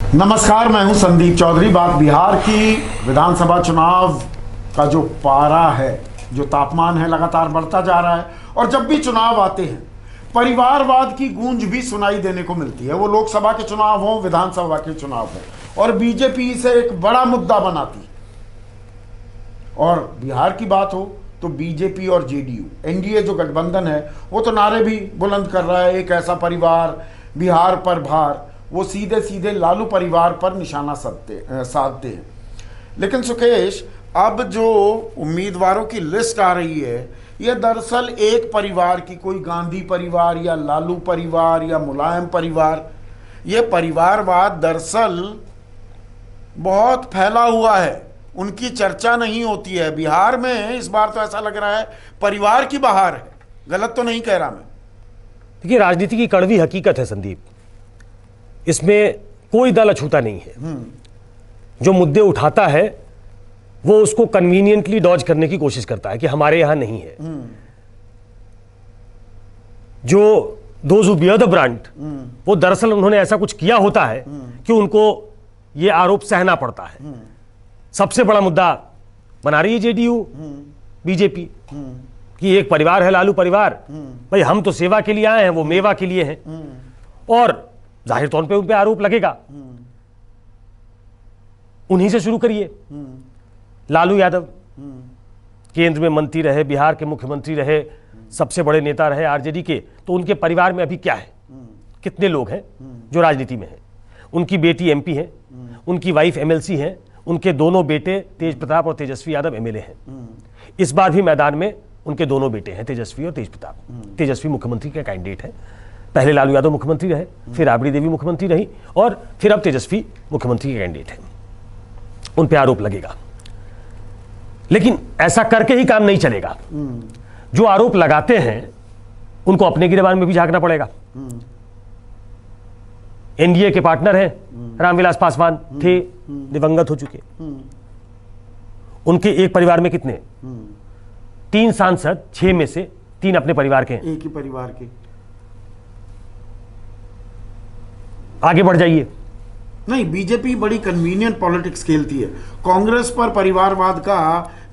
नमस्कार, मैं हूं संदीप चौधरी। बात बिहार की विधानसभा चुनाव का जो पारा है, जो तापमान है, लगातार बढ़ता जा रहा है। और जब भी चुनाव आते हैं परिवारवाद की गूंज भी सुनाई देने को मिलती है। वो लोकसभा के चुनाव हो, विधानसभा के चुनाव हो, और बीजेपी इसे एक बड़ा मुद्दा बनाती है। और बिहार की बात हो तो बीजेपी और जेडीयू, एनडीए जो गठबंधन है, वो तो नारे भी बुलंद कर रहा है, एक ऐसा परिवार, बिहार पर भार। वो सीधे सीधे लालू परिवार पर निशाना साधते हैं। लेकिन सुकेश, अब जो उम्मीदवारों की लिस्ट आ रही है, यह दरअसल एक परिवार की, कोई गांधी परिवार या लालू परिवार या मुलायम परिवार, यह परिवारवाद दरअसल बहुत फैला हुआ है। उनकी चर्चा नहीं होती है। बिहार में इस बार तो ऐसा लग रहा है परिवार की बहार है। गलत तो नहीं कह रहा मैं? देखिए, राजनीति की कड़वी हकीकत है संदीप, इसमें कोई दल अछूता नहीं है। जो मुद्दे उठाता है वो उसको कन्वीनियंटली डॉज करने की कोशिश करता है कि हमारे यहां नहीं है। जो those who bear the brand, वो दरअसल उन्होंने ऐसा कुछ किया होता है कि उनको ये आरोप सहना पड़ता है। सबसे बड़ा मुद्दा बना रही है जेडीयू, बीजेपी, कि एक परिवार है लालू परिवार। भाई, हम तो सेवा के लिए आए हैं, वो मेवा के लिए हैं। और जाहिर तौर पे उन पे आरोप लगेगा। उन्हीं से शुरू करिए। लालू यादव केंद्र में मंत्री रहे, बिहार के मुख्यमंत्री रहे, सबसे बड़े नेता रहे आरजेडी के। तो उनके परिवार में अभी क्या है? कितने लोग हैं जो राजनीति में हैं? उनकी बेटी एमपी है, उनकी वाइफ एमएलसी है, उनके दोनों बेटे तेज प्रताप और तेजस्वी यादव एमएलए हैं। इस बार भी मैदान में उनके दोनों बेटे हैं, तेजस्वी और तेज प्रताप। तेजस्वी मुख्यमंत्री का कैंडिडेट है। पहले लालू यादव मुख्यमंत्री रहे, फिर राबड़ी देवी मुख्यमंत्री रही, और फिर अब तेजस्वी मुख्यमंत्री के कैंडिडेट हैं। उन पे आरोप लगेगा। लेकिन ऐसा करके ही काम नहीं चलेगा। जो आरोप लगाते हैं उनको अपने गिरबान में भी झांकना पड़ेगा। एनडीए के पार्टनर हैं रामविलास पासवान, थे, दिवंगत हो चुके। उनके एक परिवार में कितने? 3 सांसद, 6 में से 3 अपने परिवार के हैं। एक ही परिवार के। आगे बढ़ जाइए। नहीं, बीजेपी बड़ी कन्वीनियंट पॉलिटिक्स खेलती है। कांग्रेस पर परिवारवाद का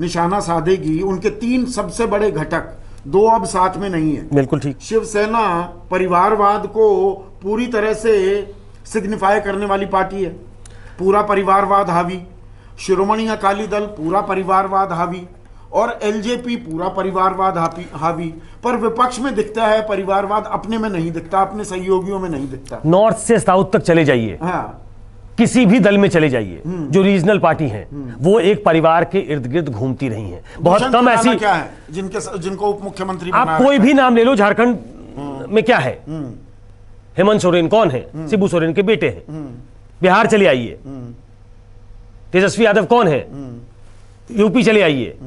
निशाना साधेगी। उनके 3 सबसे बड़े घटक, 2 अब साथ में नहीं है। बिल्कुल ठीक। शिवसेना परिवारवाद को पूरी तरह से सिग्निफाई करने वाली पार्टी है। पूरा परिवारवाद हावी। शिरोमणि अकाली दल पूरा परिवारवाद हावी, और एलजेपी पूरा परिवारवाद हावी। पर विपक्ष में दिखता है परिवारवाद, अपने में नहीं दिखता, अपने सहयोगियों में नहीं दिखता। नॉर्थ से साउथ तक चले जाइए, हाँ, किसी भी दल में चले जाइए, जो रीजनल पार्टी हैं, वो एक परिवार के इर्द गिर्द घूमती रही हैं। बहुत कम ऐसी क्या है जिनको उप मुख्यमंत्री आप कोई भी नाम ले लो। झारखंड में क्या है? हेमंत सोरेन कौन है? शिबू सोरेन के बेटे हैं। बिहार चले आइए, तेजस्वी यादव कौन है? यूपी चले आइए,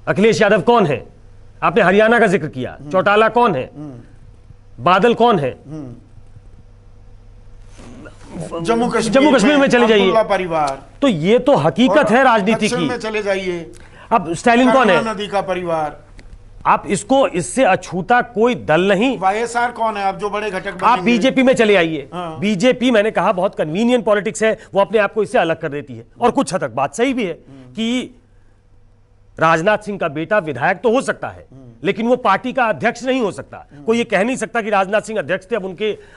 अखिलेश यादव कौन है? आपने हरियाणा का जिक्र किया, चौटाला कौन है? बादल कौन है? जम्मू कश्मीर में चले जाइए, परिवार। तो ये तो हकीकत है राजनीति की। में चले जाइए, अब स्टालिन कौन है? नदी का परिवार। आप इसको, इससे अछूता कोई दल नहीं। वाईएसआर कौन है? आप जो बड़े घटक आप बीजेपी में चले आइए। हाँ। बीजेपी, मैंने कहा, बहुत कन्वीनियंट पॉलिटिक्स है। वो अपने आप को इससे अलग कर देती है। और कुछ हद तक बात सही भी है कि राजनाथ सिंह का बेटा विधायक तो हो सकता है, लेकिन वो पार्टी का अध्यक्ष नहीं हो सकता। कोई ये कह नहीं सकता कि राजनाथ सिंह अध्यक्ष थे, अब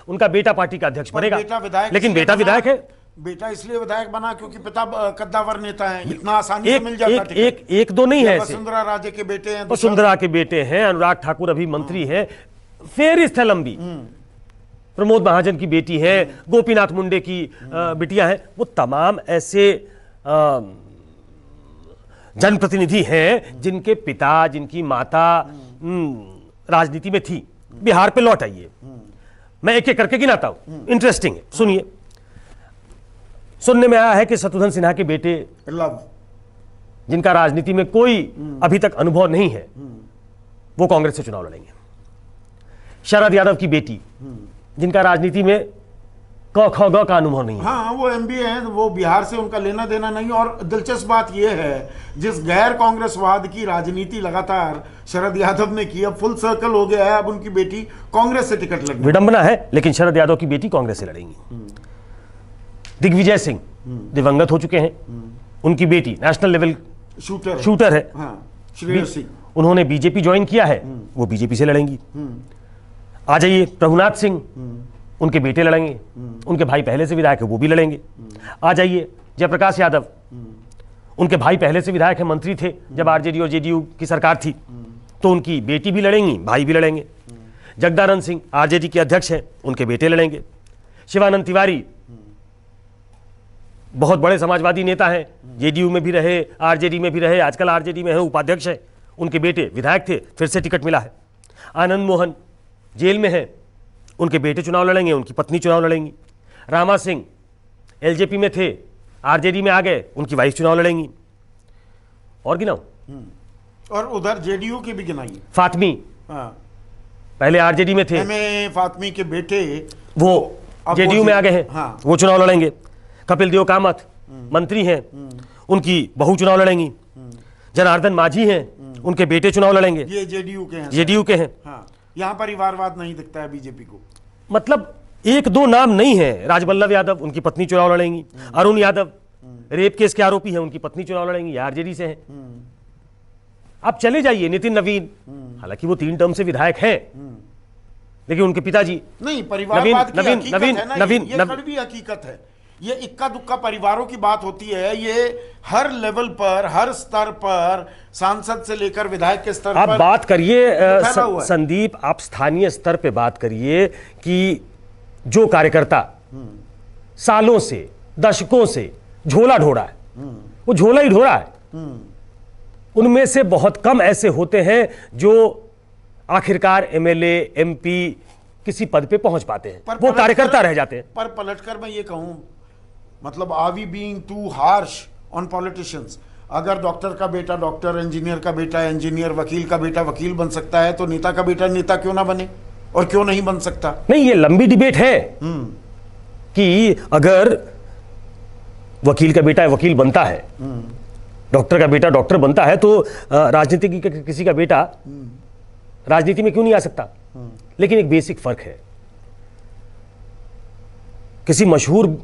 उनका बेटा पार्टी का अध्यक्ष बनेगा। लेकिन बेटा विधायक है। बेटा इसलिए विधायक बना क्योंकि पिता कद्दावर नेता है। इतना आसानी से मिल जाता है। एक दो नहीं है। वसुंधरा राजे के बेटे हैं, वसुंधरा के बेटे हैं, अनुराग ठाकुर अभी मंत्री हैं, फेर स्थलम्बी प्रमोद महाजन की बेटी है, गोपीनाथ मुंडे की बिटिया है। वो तमाम ऐसे जनप्रतिनिधि हैं जिनके पिता, जिनकी माता राजनीति में थी। बिहार पे लौट आइए, मैं एक एक करके गिनाता हूं, इंटरेस्टिंग है, सुनिए। सुनने में आया है कि शत्रुघ्न सिन्हा के बेटे लव, जिनका राजनीति में कोई अभी तक अनुभव नहीं है, वो कांग्रेस से चुनाव लड़ेंगे। शरद यादव की बेटी, जिनका राजनीति में क ख ग का अनुभव नहीं है। हाँ, वो एमबीए हैं, वो बिहार से उनका लेना देना नहीं। और दिलचस्प बात यह है, जिस गैर कांग्रेसवाद की राजनीति लगातार शरद यादव ने की, अब फुल सर्कल हो गया है। अब उनकी बेटी कांग्रेस से टिकट लगी। विडंबना है, लेकिन शरद यादव की बेटी कांग्रेस से लड़ेंगी। दिग्विजय सिंह दिवंगत हो चुके हैं, उनकी बेटी नेशनल लेवल शूटर है, श्रेयस सिंह, उन्होंने बीजेपी ज्वाइन किया है, वो बीजेपी से लड़ेंगी। आ जाइए प्रभुनाथ सिंह, उनके बेटे लड़ेंगे, उनके भाई पहले से विधायक है, वो भी लड़ेंगे। आ जाइए जयप्रकाश यादव, उनके भाई पहले से विधायक है, मंत्री थे जब आरजेडी और जेडीयू की सरकार थी, तो उनकी बेटी भी लड़ेंगी, भाई भी लड़ेंगे। जगदानंद सिंह आरजेडी के अध्यक्ष हैं, उनके बेटे लड़ेंगे। शिवानंद तिवारी बहुत बड़े समाजवादी नेता हैं, जेडीयू में भी रहे, आरजेडी में भी रहे, आजकल आरजेडी में है, उपाध्यक्ष है, उनके बेटे विधायक थे, फिर से टिकट मिला है। आनंद मोहन जेल में है, उनके बेटे चुनाव लड़ेंगे, उनकी पत्नी चुनाव लड़ेंगी। रामा सिंह एलजेपी में थे, आरजेडी में आ गए, उनकी वाइफ चुनाव लड़ेंगी। और गिनाओ, और उधर जेडीयू के भी गिनाइए। फातमी पहले आरजेडी में थे, एमए फातमी के बेटे वो जेडीयू में आ गए हैं, वो चुनाव लड़ेंगे। कपिल देव कामत मंत्री हैं, उनकी बहू चुनाव लड़ेंगी। जनार्दन मांझी हैं, उनके बेटे चुनाव लड़ेंगे, ये जेडीयू के हैं, जेडीयू के हैं। यहाँ परिवारवाद नहीं दिखता है बीजेपी को, मतलब एक दो नाम नहीं है। राजवल्लभ यादव, उनकी पत्नी चुनाव लड़ेंगी। अरुण यादव रेप केस के आरोपी हैं, उनकी पत्नी चुनाव लड़ेंगी, आरजेडी से हैं। आप चले जाइए, नितिन नवीन, हालांकि वो 3 टर्म से विधायक हैं, लेकिन उनके पिताजी नहीं। परिवारवाद की हकीकत है ना, ये कड़वी हकीकत है। ये इक्का दुक्का परिवारों की बात होती है, ये हर लेवल पर, हर स्तर पर, सांसद से लेकर विधायक के स्तर आप पर बात करिए। संदीप, आप स्थानीय स्तर पे बात करिए कि जो कार्यकर्ता सालों से, दशकों से झोला ढोड़ा है, वो झोला ही ढोड़ा है। उनमें से बहुत कम ऐसे होते हैं जो आखिरकार एमएलए, एमपी किसी पद पे पहुंच पाते हैं, वो कार्यकर्ता रह जाते हैं। पर पलटकर मैं ये कहूं, मतलब are we being too harsh on politicians? अगर डॉक्टर का बेटा डॉक्टर, इंजीनियर का बेटा इंजीनियर, वकील का बेटा वकील बन सकता है, तो नेता का बेटा नेता क्यों ना बने, और क्यों नहीं बन सकता? नहीं, ये लंबी डिबेट है कि अगर वकील का बेटा वकील बनता है, डॉक्टर का बेटा डॉक्टर बनता है, तो राजनीति की किसी का बेटा राजनीति में क्यों नहीं आ सकता? लेकिन एक बेसिक फर्क है, किसी मशहूर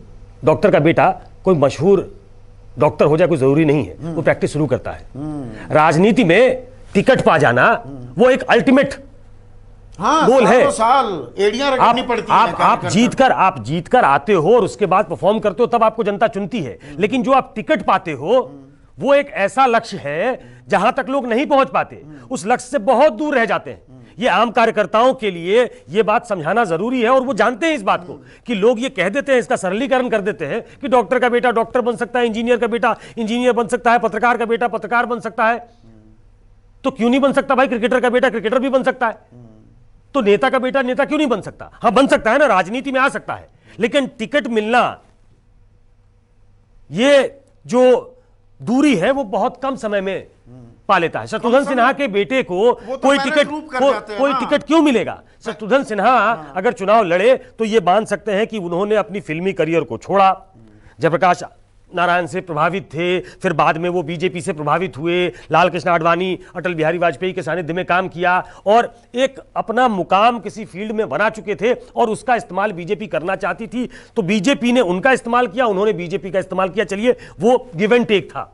डॉक्टर का बेटा कोई मशहूर डॉक्टर हो जाए कोई जरूरी नहीं है, वो प्रैक्टिस शुरू करता है। राजनीति में टिकट पा जाना वो एक अल्टीमेट गोल है। साल एड़ियां रखनी पड़ती हैं। आप जीत कर आते हो और उसके बाद परफॉर्म करते हो, तब आपको जनता चुनती है। लेकिन जो आप टिकट पाते हो वो एक ऐसा लक्ष्य है जहां तक लोग नहीं पहुंच पाते, उस लक्ष्य से बहुत दूर रह जाते हैं। ये आम कार्यकर्ताओं के लिए ये बात समझाना जरूरी है, और वो जानते हैं इस बात को कि लोग ये कह देते हैं, इसका सरलीकरण कर देते हैं कि डॉक्टर का बेटा डॉक्टर बन सकता है, इंजीनियर का बेटा इंजीनियर बन सकता है, पत्रकार का बेटा पत्रकार बन सकता है। तो क्यों नहीं बन सकता भाई? क्रिकेटर का बेटा क्रिकेटर भी बन सकता है। तो नेता का बेटा नेता क्यों नहीं बन सकता? हाँ, बन सकता है ना, राजनीति में आ सकता है, लेकिन टिकट मिलना, ये जो दूरी है वो बहुत कम समय में पा लेता है। शत्रुघ्न सिन्हा के बेटे को कोई टिकट क्यों मिलेगा? शत्रुघ्न सिन्हा अगर चुनाव लड़े तो ये मान सकते हैं कि उन्होंने अपनी फिल्मी करियर को छोड़ा, जयप्रकाश नारायण से प्रभावित थे, फिर बाद में वो बीजेपी से प्रभावित हुए, लाल कृष्ण आडवाणी, अटल बिहारी वाजपेयी के सानिध्य में काम किया, और एक अपना मुकाम किसी फील्ड में बना चुके थे, और उसका इस्तेमाल बीजेपी करना चाहती थी, तो बीजेपी ने उनका इस्तेमाल किया, उन्होंने बीजेपी का इस्तेमाल किया। चलिए, वो गिव एंड टेक था।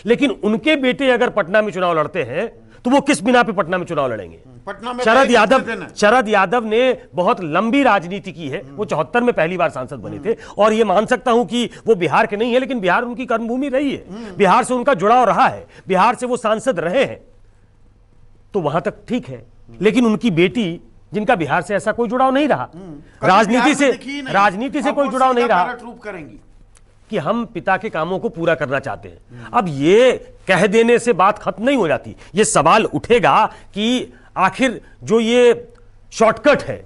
लेकिन उनके बेटे अगर पटना में चुनाव लड़ते हैं तो वो किस बिना पे पटना में चुनाव लड़ेंगे? पटना में शरद यादव ने बहुत लंबी राजनीति की है, वो 74 में पहली बार सांसद बने थे, और ये मान सकता हूं कि वो बिहार के नहीं है, लेकिन बिहार उनकी कर्मभूमि रही है, बिहार से उनका जुड़ाव रहा है, बिहार से वो सांसद रहे हैं, तो वहां तक ठीक है। लेकिन उनकी बेटी, जिनका बिहार से ऐसा कोई जुड़ाव नहीं रहा, राजनीति से कोई जुड़ाव नहीं रहा, करेंगी कि हम पिता के कामों को पूरा करना चाहते हैं। अब ये कह देने से बात खत्म नहीं हो जाती, ये सवाल उठेगा कि आखिर जो ये शॉर्टकट है,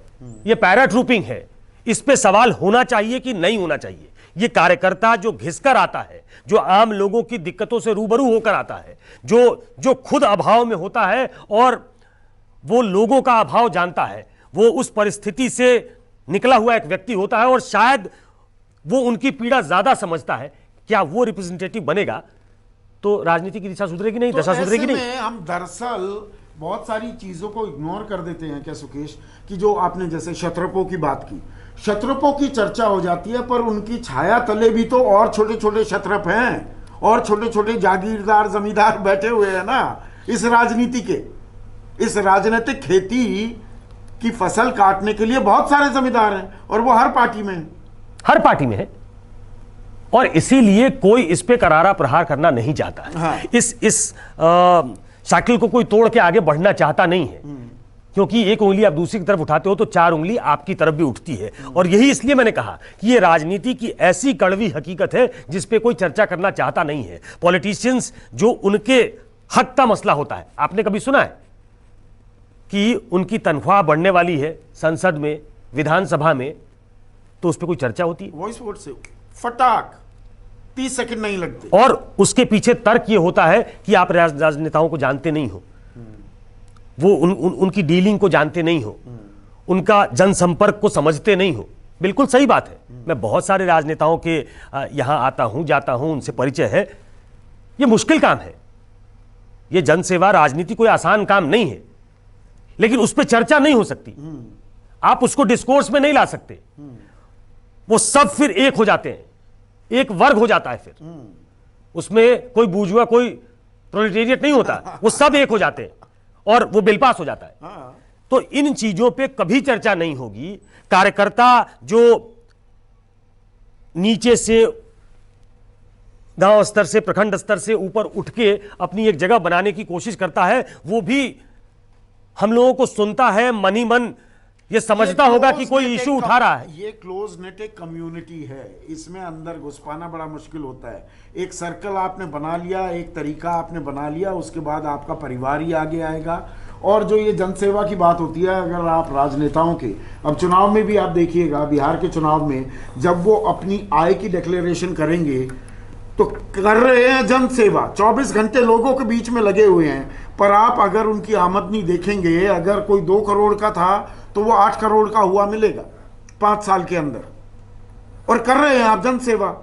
ये पैराट्रूपिंग है, इस पे सवाल होना चाहिए कि नहीं होना चाहिए। ये कार्यकर्ता जो घिसकर आता है, जो आम लोगों की दिक्कतों से रूबरू होकर आता है, जो खुद अभाव में होता है और वो लोगों का अभाव जानता है, वो उस परिस्थिति से निकला हुआ एक व्यक्ति होता है, और शायद वो उनकी पीड़ा ज्यादा समझता है। क्या वो रिप्रेजेंटेटिव बनेगा तो राजनीति की दिशा सुधरेगी नहीं, दशा सुधरेगी नहीं। हम दरअसल बहुत सारी चीजों को इग्नोर कर देते हैं क्या सुकेश, कि जो आपने जैसे क्षत्रपों की बात की, क्षत्रपों की चर्चा हो जाती है, पर उनकी छाया तले भी तो और छोटे छोटे क्षत्रप हैं और छोटे छोटे जागीरदार जमींदार बैठे हुए हैं ना। इस राजनीति के, इस राजनीतिक खेती की फसल काटने के लिए बहुत सारे जमींदार हैं और वो हर पार्टी में हैं। हर पार्टी में है, और इसीलिए कोई इस पे करारा प्रहार करना नहीं चाहता है। हाँ। इस साइकिल को कोई तोड़ के आगे बढ़ना चाहता नहीं है, क्योंकि एक उंगली आप दूसरी की तरफ उठाते हो तो चार उंगली आपकी तरफ भी उठती है। और यही इसलिए मैंने कहा कि ये राजनीति की ऐसी कड़वी हकीकत है जिस पे कोई चर्चा करना चाहता नहीं है। पॉलिटिशियंस जो उनके हक का मसला होता है, आपने कभी सुना है कि उनकी तनख्वाह बढ़ने वाली है संसद में, विधानसभा में, तो उस पर कोई चर्चा होती है? वॉइस वोट से फटाक 30 सेकंड नहीं लगते। और उसके पीछे तर्क ये होता है कि आप राजनेताओं को जानते नहीं हो, वो उनकी डीलिंग को जानते नहीं हो, उनका जनसंपर्क को समझते नहीं हो। बिल्कुल सही बात है। मैं बहुत सारे राजनेताओं के यहां आता हूं, जाता हूं, उनसे परिचय है। ये मुश्किल काम है, ये जनसेवा राजनीति कोई आसान काम नहीं है, लेकिन उस पर चर्चा नहीं हो सकती। आप उसको डिस्कोर्स में नहीं ला सकते। वो सब फिर एक हो जाते हैं, एक वर्ग हो जाता है। फिर उसमें कोई बूर्जुआ, कोई प्रोलेटेरिएट नहीं होता, वो सब एक हो जाते हैं और वो बिल पास हो जाता है। तो इन चीजों पे कभी चर्चा नहीं होगी। कार्यकर्ता जो नीचे से, गांव स्तर से, प्रखंड स्तर से ऊपर उठ के अपनी एक जगह बनाने की कोशिश करता है, वो भी हम लोगों को सुनता है, मन ही मन ये समझता होगा कि कोई इशू उठा रहा है। ये क्लोज नेट एक कम्युनिटी है, इसमें अंदर घुस पाना बड़ा मुश्किल होता है। एक सर्कल आपने बना लिया, एक तरीका आपने बना लिया, उसके बाद आपका परिवार ही आगे आएगा। और जो ये जनसेवा की बात होती है, अगर आप राजनेताओं के, अब चुनाव में भी आप देखिएगा, बिहार के चुनाव में जब वो अपनी आय की डिक्लेरेशन करेंगे तो कर रहे हैं जनसेवा, 24 घंटे लोगों के बीच में लगे हुए हैं। पर आप अगर उनकी आमदनी देखेंगे, अगर कोई 2 करोड़ का था तो वो 8 करोड़ का हुआ मिलेगा 5 साल के अंदर। और कर रहे हैं आप जनसेवा,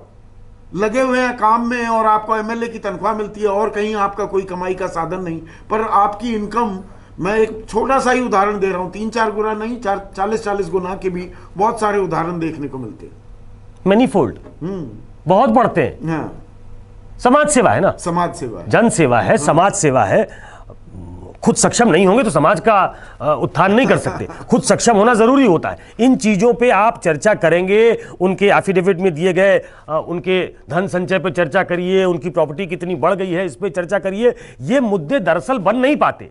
लगे हुए हैं काम में, और आपको एमएलए की तनख्वाह मिलती है और कहीं आपका कोई कमाई का साधन नहीं। पर आपकी इनकम, मैं एक छोटा सा ही उदाहरण दे रहा हूं, 3-4 गुना नहीं, 40-40 गुना के भी बहुत सारे उदाहरण देखने को मिलते हैं। मैनीफोल्ड बहुत बढ़ते हैं। हाँ, समाज सेवा है ना, समाज सेवा है, जन सेवा है, समाज सेवा है। खुद सक्षम नहीं होंगे तो समाज का उत्थान नहीं कर सकते। खुद सक्षम होना जरूरी होता है। इन चीजों पे आप चर्चा करेंगे, उनके एफिडेविट में दिए गए उनके धन संचय पे चर्चा करिए, उनकी प्रॉपर्टी कितनी बढ़ गई है इस पे चर्चा करिए। ये मुद्दे दरअसल बन नहीं पाते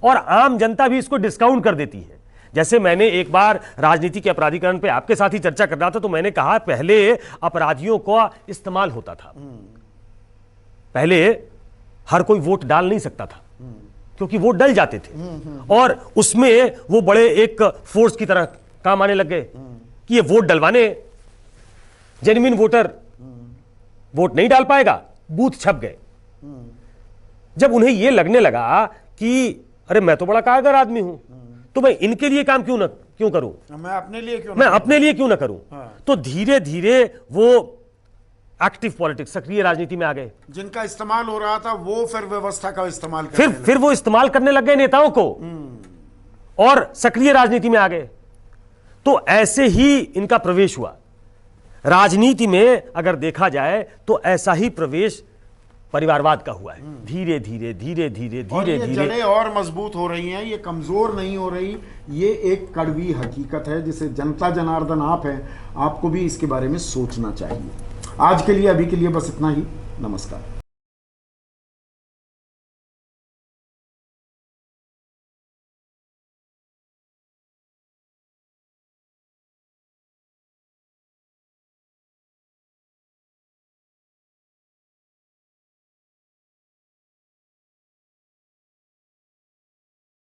और आम जनता भी इसको डिस्काउंट कर देती है। जैसे मैंने एक बार राजनीति के अपराधीकरण पे आपके साथ ही चर्चा कर रहा था, तो मैंने कहा पहले अपराधियों का इस्तेमाल होता था। पहले हर कोई वोट डाल नहीं सकता था क्योंकि वोट डल जाते थे, और उसमें वो बड़े एक फोर्स की तरह काम आने लग गए कि ये वोट डलवाने, जेन्युइन वोटर वोट नहीं डाल पाएगा, बूथ छप गए। जब उन्हें यह लगने लगा कि अरे मैं तो बड़ा कारगर आदमी हूं, तो मैं इनके लिए काम क्यों करूं, मैं अपने लिए क्यों ना करूं। तो धीरे धीरे वो एक्टिव पॉलिटिक्स, सक्रिय राजनीति में आ गए। जिनका इस्तेमाल हो रहा था वो फिर व्यवस्था का इस्तेमाल फिर वो इस्तेमाल करने लग गए नेताओं को और सक्रिय राजनीति में आ गए। तो ऐसे ही इनका प्रवेश हुआ राजनीति में। अगर देखा जाए तो ऐसा ही प्रवेश परिवारवाद का हुआ है। धीरे धीरे धीरे धीरे धीरे धीरे जड़ें और मजबूत हो रही हैं, ये कमजोर नहीं हो रही। ये एक कड़वी हकीकत है जिसे जनता जनार्दन आप हैं, आपको भी इसके बारे में सोचना चाहिए। आज के लिए, अभी के लिए बस इतना ही। नमस्कार।